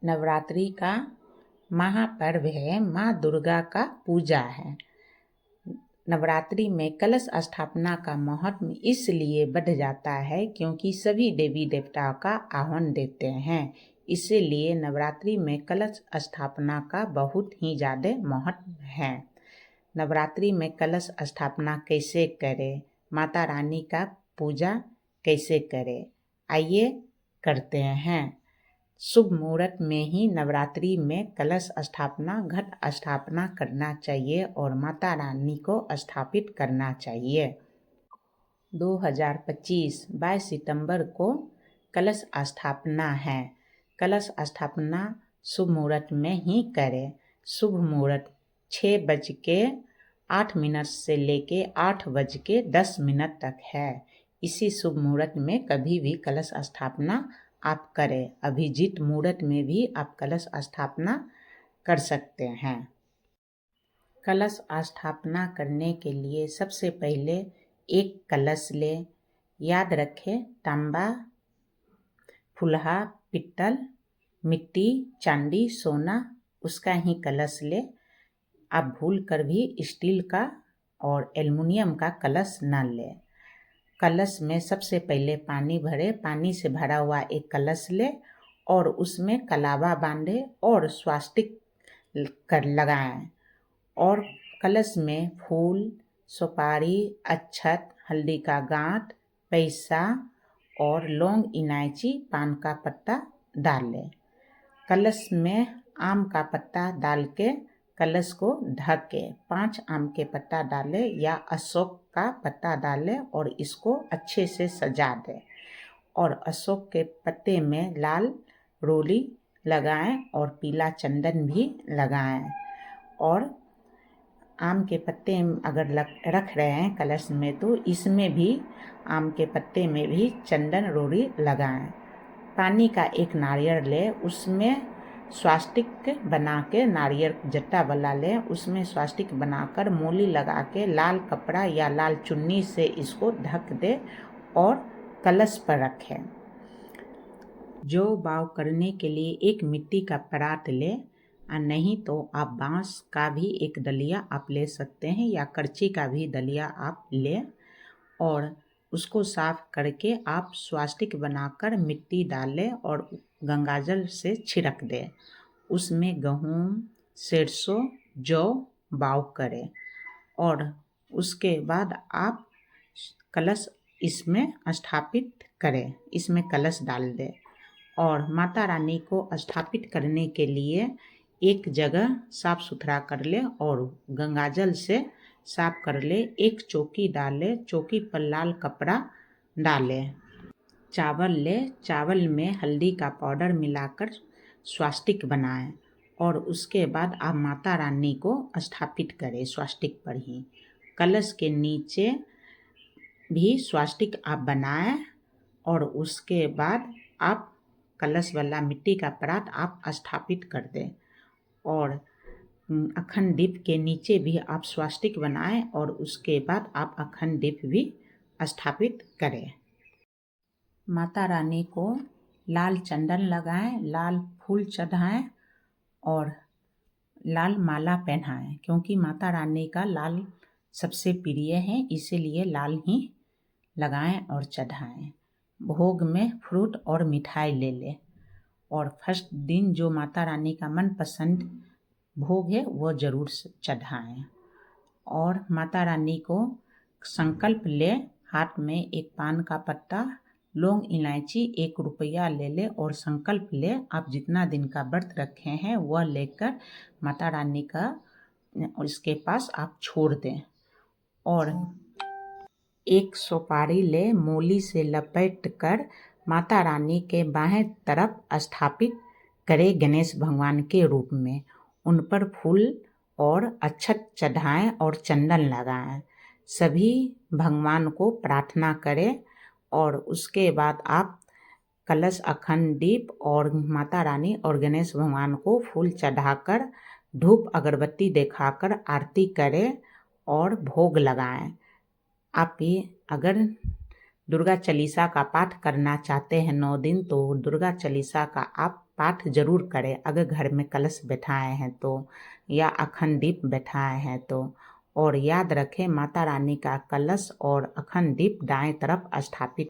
नवरात्रि का महापर्व है। माँ दुर्गा का पूजा है। नवरात्रि में कलश स्थापना का महत्व इसलिए बढ़ जाता है क्योंकि सभी देवी देवताओं का आह्वान देते हैं। इसीलिए नवरात्रि में कलश स्थापना का बहुत ही ज़्यादा महत्व है। नवरात्रि में कलश स्थापना कैसे करें, माता रानी का पूजा कैसे करें, आइए करते हैं। शुभ मुहूर्त में ही नवरात्रि में कलश स्थापना, घट स्थापना करना चाहिए और माता रानी को स्थापित करना चाहिए। 2025 22 सितंबर को कलश स्थापना है। कलश स्थापना शुभ मुहूर्त में ही करें। शुभ मुहूर्त 6:08 से लेके 8:10 तक है। इसी शुभ मुहूर्त में कभी भी कलश स्थापना आप करें। अभिजीत मुहूर्त में भी आप कलश स्थापना कर सकते हैं। कलश स्थापना करने के लिए सबसे पहले एक कलश ले। याद रखें, तांबा, फुलहा, पित्तल, मिट्टी, चांदी, सोना, उसका ही कलश ले। आप भूल कर भी स्टील का और एल्युमिनियम का कलश न ले। कलश में सबसे पहले पानी भरे। पानी से भरा हुआ एक कलश ले और उसमें कलावा बांधे और स्वास्तिक कर लगाएं और कलश में फूल, सुपारी, अक्षत, हल्दी का गांठ, पैसा और लौंग, इलायची, पान का पत्ता डालें। कलश में आम का पत्ता डाल के कलश को ढके। 5 आम के पत्ता डालें या अशोक का पत्ता डालें और इसको अच्छे से सजा दें और अशोक के पत्ते में लाल रोली लगाएं और पीला चंदन भी लगाएं। और आम के पत्ते अगर रख रहे हैं कलश में तो इसमें भी आम के पत्ते में भी चंदन रोली लगाएं। पानी का एक नारियल ले, उसमें स्वास्तिक बना के, नारियल जट्टा वाला लें, उसमें स्वास्तिक बनाकर मोली लगा के लाल कपड़ा या लाल चुन्नी से इसको ढक दे और कलश पर रखें। जो बाव करने के लिए एक मिट्टी का परात ले, और नहीं तो आप बांस का भी एक डलिया आप ले सकते हैं या करची का भी डलिया आप ले और उसको साफ करके आप स्वास्तिक बनाकर मिट्टी डालें और गंगाजल से छिड़क दें। उसमें गेहूँ, सरसों, जौ बाव करें और उसके बाद आप कलश इसमें स्थापित करें। इसमें कलश डाल दें और माता रानी को स्थापित करने के लिए एक जगह साफ सुथरा कर ले और गंगाजल से साफ कर ले। एक चौकी डाले, चौकी पर लाल कपड़ा डाले। चावल ले, चावल में हल्दी का पाउडर मिलाकर स्वास्तिक बनाएं और उसके बाद आप माता रानी को स्थापित करें स्वास्तिक पर ही। कलश के नीचे भी स्वास्तिक आप बनाएं और उसके बाद आप कलश वाला मिट्टी का परात आप स्थापित कर दें और अखंड दीप के नीचे भी आप स्वास्तिक बनाएं और उसके बाद आप अखंड दीप भी स्थापित करें। माता रानी को लाल चंदन लगाएं, लाल फूल चढ़ाएं और लाल माला पहनाएं क्योंकि माता रानी का लाल सबसे प्रिय है, इसीलिए लाल ही लगाएं और चढ़ाएं। भोग में फ्रूट और मिठाई ले लें और फर्स्ट दिन जो माता रानी का मनपसंद भोग है वो ज़रूर चढ़ाएं। और माता रानी को संकल्प ले, हाथ में एक पान का पत्ता, लौंग, इलायची, 1 रुपया ले ले और संकल्प ले। आप जितना दिन का व्रत रखे हैं वह लेकर माता रानी का इसके पास आप छोड़ दें और एक सुपारी ले, मोली से लपेट कर माता रानी के बाएं तरफ स्थापित करें गणेश भगवान के रूप में। उन पर फूल और अक्षत चढ़ाएं और चंदन लगाएं। सभी भगवान को प्रार्थना करें और उसके बाद आप कलश, अखंड दीप और माता रानी और गणेश भगवान को फूल चढ़ाकर धूप अगरबत्ती दिखाकर आरती करें और भोग लगाएं। आप ये अगर दुर्गा चालीसा का पाठ करना चाहते हैं 9 दिन तो दुर्गा चालीसा का आप पाठ जरूर करें अगर घर में कलश बैठाए हैं तो, या अखंड दीप बैठाए हैं तो। और याद रखें, माता रानी का कलश और अखंड दीप दाएं तरफ स्थापित